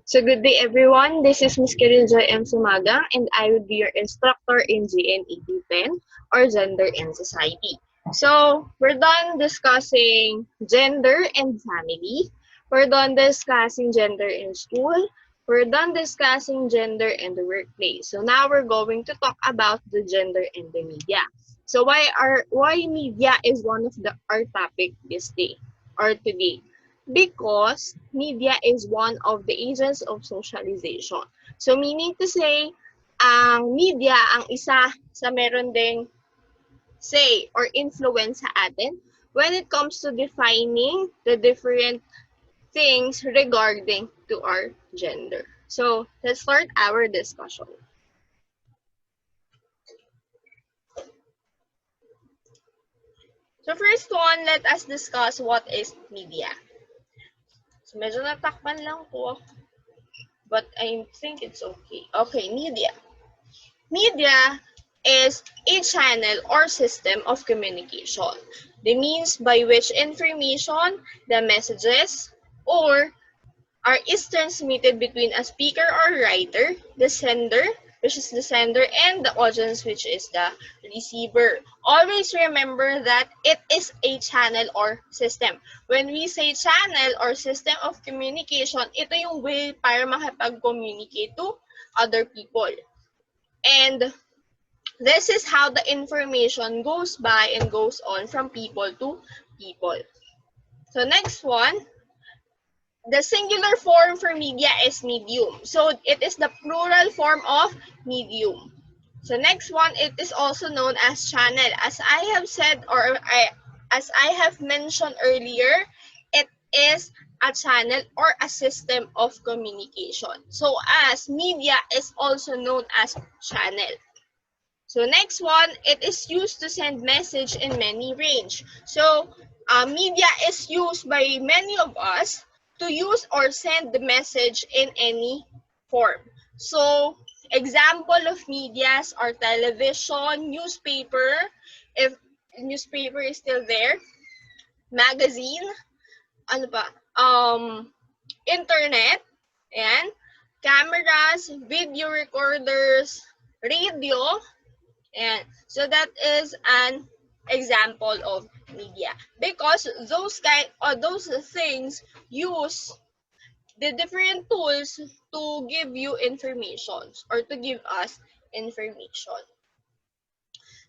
So good day everyone, this is Ms. Kiriljoy M. Sumagang and I will be your instructor in GNED 10 or Gender and Society. So we're done discussing gender and family, we're done discussing gender in school, we're done discussing gender in the workplace. So now we're going to talk about the gender in the media. So why media is one of our topic this day or today? Because media is one of the agents of socialization. So meaning to say, ang media ang isa sa meron ding say or influence sa atin when it comes to defining the different things regarding to our gender. So let's start our discussion. So first one, let us discuss what is media. So medyo natakpan lang po, but I think it's okay. Okay, media. Media is a channel or system of communication. The means by which information, the messages, or is transmitted between a speaker or writer, the sender, which is the sender, and the audience, which is the receiver. Always remember that it is a channel or system. When we say channel or system of communication, ito yung way para makipag-communicate to other people. And this is how the information goes by and goes on from people to people. So next one, the singular form for media is medium. So it is the plural form of medium. So next one, it is also known as channel. As I have said as I have mentioned earlier, it is a channel or a system of communication. So as media is also known as channel. So next one, it is used to send message in many range. So media is used by many of us to use or send the message in any form. So example of medias are television, newspaper, if newspaper is still there, magazine, ano pa, internet, and cameras, video recorders, radio. And so that is an example of media because those things use the different tools to give you information or to give us information.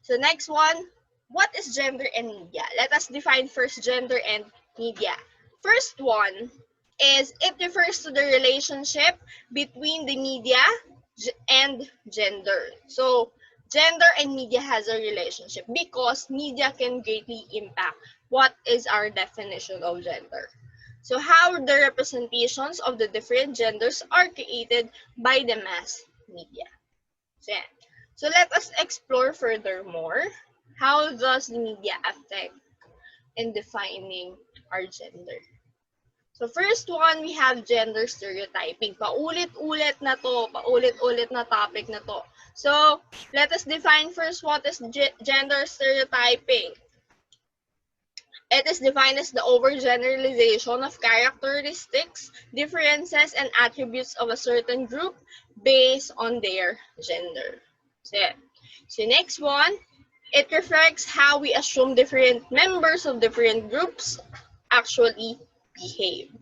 So next one, what is gender and media? Let us define first gender and media. First one is it refers to the relationship between the media and gender. So gender and media has a relationship because media can greatly impact what is our definition of gender. So how the representations of the different genders are created by the mass media. So let us explore furthermore how does the media affect in defining our gender. So first one, we have gender stereotyping. Paulit-ulit na to, paulit-ulit na topic na to. So let us define first what is gender stereotyping. It is defined as the overgeneralization of characteristics, differences, and attributes of a certain group based on their gender. So next one, it reflects how we assume different members of different groups actually behave.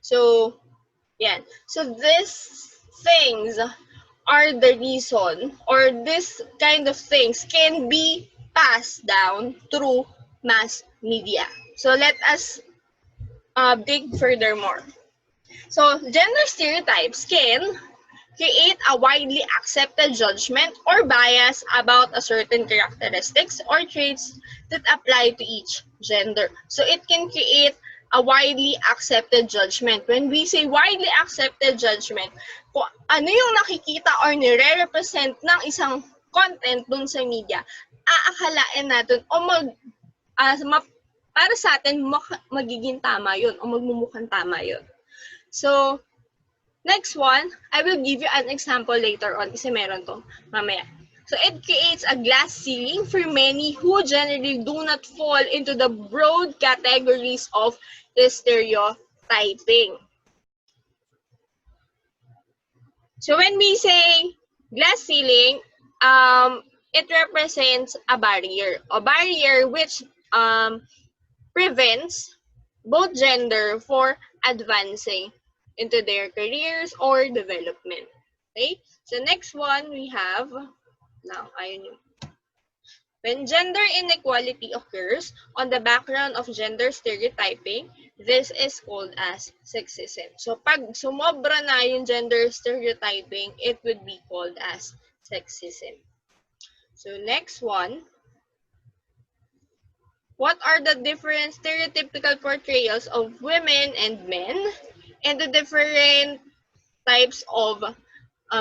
So, yeah. So these things are the reason, or this kind of things can be passed down through mass media. So let us dig furthermore. So gender stereotypes can create a widely accepted judgment or bias about a certain characteristics or traits that apply to each gender. So it can create a widely accepted judgment. When we say widely accepted judgment, kung ano yung nakikita or nire-represent ng isang content dun sa media, aakalain natin o para sa atin magiging tama yun o magmumukhang tama yun. So, next one, I will give you an example later on kasi meron to mamaya. So it creates a glass ceiling for many who generally do not fall into the broad categories of the stereotyping. So when we say glass ceiling, it represents a barrier which prevents both gender for advancing into their careers or development. Okay? So next one we have, now ayun yung, when gender inequality occurs on the background of gender stereotyping, this is called as sexism. So pag sumobra na yung gender stereotyping, it would be called as sexism. So next one, what are the different stereotypical portrayals of women and men and the different types of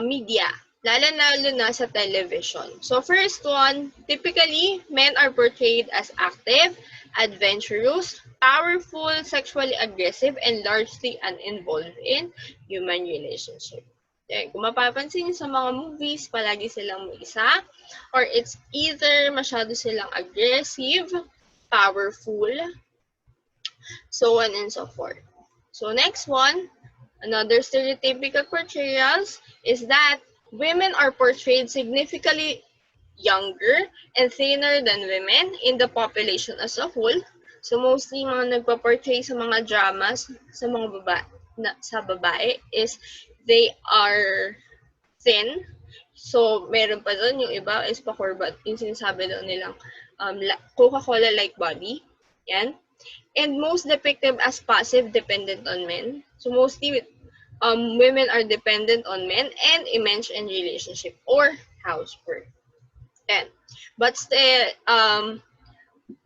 media, lalo-lalo na sa television? So first one, typically, men are portrayed as active, adventurous, powerful, sexually aggressive, and largely uninvolved in human relationship. Okay, kung mapapansin niyo sa mga movies, palagi silang may isa, or it's either masyado silang aggressive, powerful, so on and so forth. So next one, another stereotypical portrayals is that women are portrayed significantly younger and thinner than women in the population as a whole. So mostly mga nagpa-portray sa mga dramas sa mga babae is they are thin. So meron pa doon yung iba is pa-corbat, yung sinasabi doon nilang Coca-Cola like body. Yan. And most depicted as passive, dependent on men. So mostly women are dependent on men and immense in relationship or housework. Yan. But still,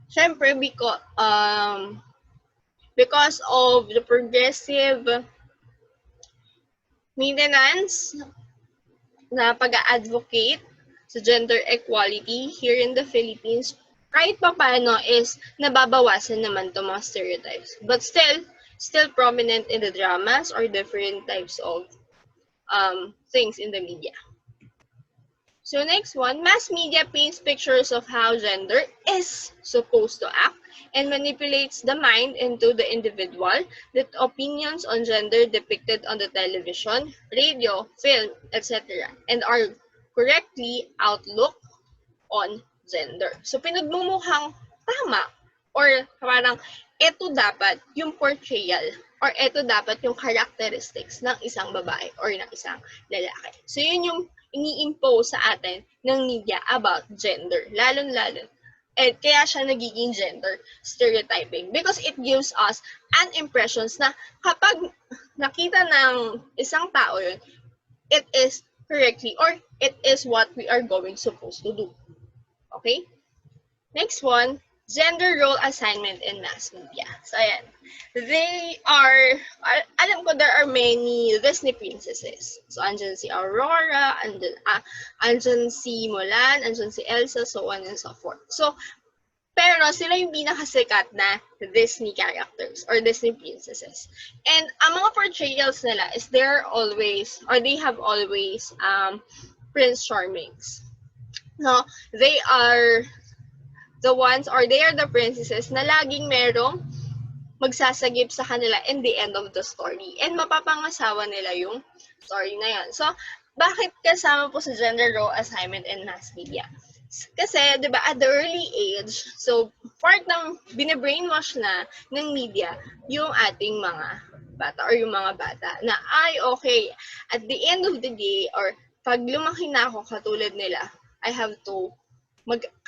syempre because of the progressive maintenance na pag-advocate sa gender equality here in the Philippines, kahit pa paano is nababawasan naman to mga stereotypes. But still prominent in the dramas or different types of things in the media. So next one, mass media paints pictures of how gender is supposed to act and manipulates the mind into the individual that opinions on gender depicted on the television, radio, film, etc. and are correctly outlook on gender. So pinagmumukhang tama or parang ito dapat yung portrayal or ito dapat yung characteristics ng isang babae or ng isang lalaki. So yun yung ini-impose sa atin ng media about gender, lalong-lalo. And kaya siya nagiging gender stereotyping because it gives us an impressions na kapag nakita ng isang tao yun, it is correctly or it is what we are going supposed to do. Okay? Next one, gender role assignment in mass media. So, ayan. They are, alam ko there are many Disney princesses. So, andyan si Aurora, andyan si Mulan, andyan si Elsa, so on and so forth. So, pero sila yung pinakasikat na Disney characters or Disney princesses. And ang mga portrayals nila is they have always Prince Charmings. No, they are the ones or they are the princesses na laging merong magsasagip sa kanila in the end of the story. And mapapangasawa nila yung story na yun. So, bakit kasama po sa gender role assignment in mass media? Kasi, di ba, at the early age, so, part ng bine-brainwash na ng media yung ating mga bata or yung mga bata na, ay, okay, at the end of the day, or pag lumaki na ako katulad nila, I have to,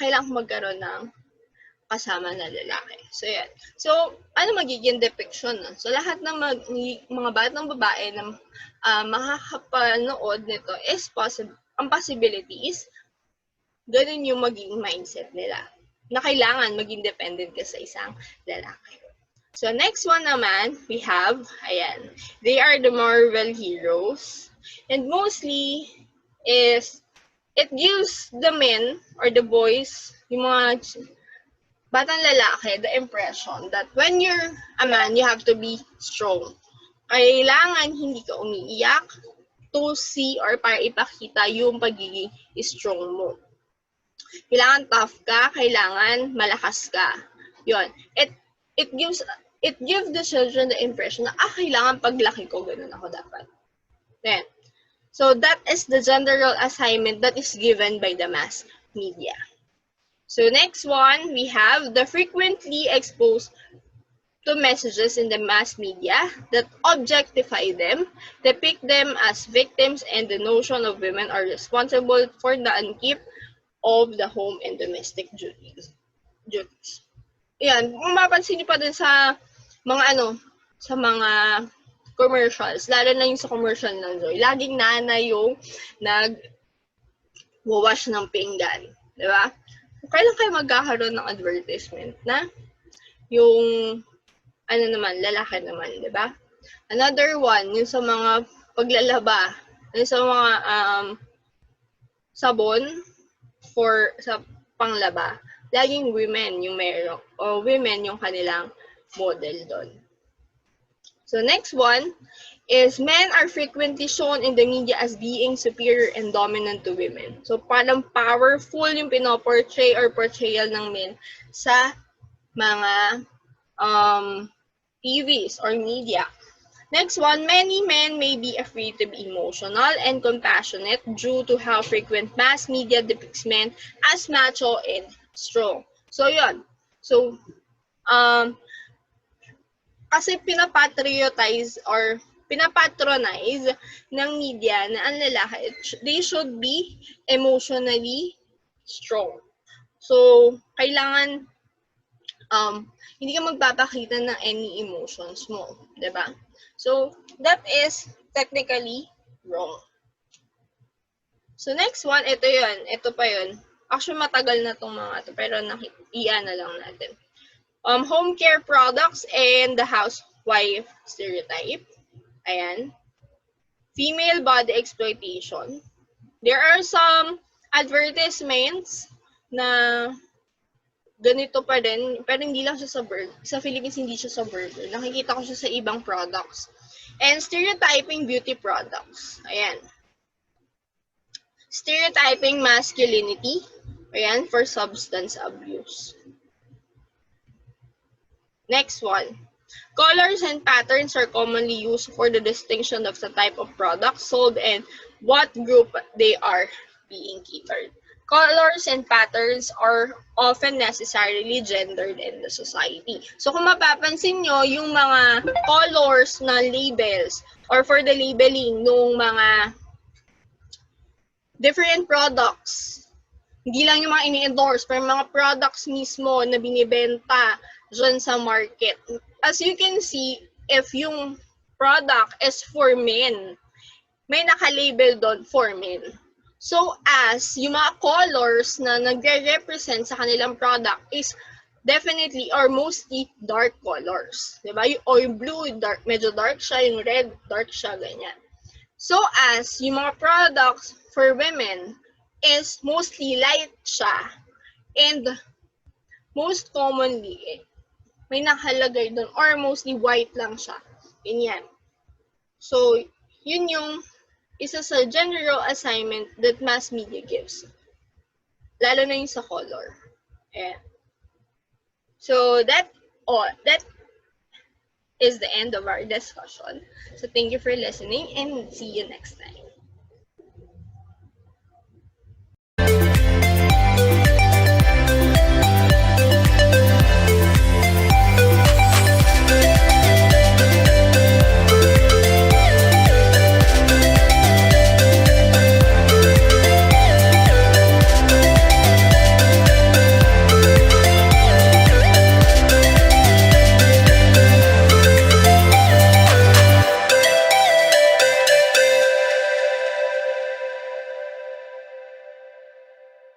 kailangan magkaroon ng kasama na lalaki. So, yan. So, ano magiging depiction? No? So, lahat ng mga batang babae na makakapanood nito is ang possibilities, ganun yung magiging mindset nila. Na kailangan maging dependent ka sa isang lalaki. So, next one naman, we have, ayan, they are the Marvel heroes. And mostly, is, it gives the men or the boys, yung mga batang lalaki, the impression that when you're a man, you have to be strong. Kailangan hindi ka umiiyak to see or para ipakita yung pagiging strong mo. Kailangan tough ka, kailangan malakas ka. Yun. It gives the children the impression na, kailangan paglaki ko, ganun ako dapat. Then, So that is the general assignment that is given by the mass media. So next one, we have the frequently exposed to messages in the mass media that objectify them, depict them as victims, and the notion of women are responsible for the upkeep of the home and domestic duties. Yan, kung mapapansin niyo pa din sa mga sa mga commercials, lalo na yung sa commercial ng Joy, laging nanay yung nag-wash ng pinggan, di ba? Kailan kayo magkakaroon ng advertisement na yung lalaki naman, di ba? Another one, yung sa mga paglalaba, yung sa mga sabon sa panglaba, laging women yung meron, o women yung kanilang model doon. So next one is men are frequently shown in the media as being superior and dominant to women. So parang powerful yung pinoportray or portrayal ng men sa mga TVs or media. Next one, many men may be afraid to be emotional and compassionate due to how frequent mass media depicts men as macho and strong. So, yun. So, kasi pinapatriotize or pinapatronize ng media na ang lalaki, they should be emotionally strong. So, kailangan hindi ka magpapakita ng any emotions mo, 'di ba? So, that is technically wrong. So, next one, ito yun. Ito pa yun. Actually, matagal na itong mga ito, pero iyan na lang natin. Home care products and the housewife stereotype. Ayan. Female body exploitation. There are some advertisements na ganito pa rin, pero hindi lang siya sa burger. Sa Philippines, hindi siya sa burger. Nakikita ko siya sa ibang products. And stereotyping beauty products. Ayan. Stereotyping masculinity. Ayan, for substance abuse. Next one. Colors and patterns are commonly used for the distinction of the type of products sold and what group they are being catered. Colors and patterns are often necessarily gendered in the society. So kung mapapansin nyo, yung mga colors na labels or for the labeling ng mga different products, hindi lang yung mga ini-endorse, pero mga products mismo na binibenta dyan sa market. As you can see, if yung product is for men, may naka-label doon for men. So as yung mga colors na nagre-represent sa kanilang product is definitely or mostly dark colors. Diba? Yung blue, dark, medyo dark siya. Yung red, dark siya, ganyan. So as yung mga products for women is mostly light siya. And most commonly, may nakalagay doon or mostly white lang siya. Ganyan. So, yun yung isa sa general assignment that mass media gives. Lalo na yung sa color. Ayan. So, that is the end of our discussion. So, thank you for listening and see you next time.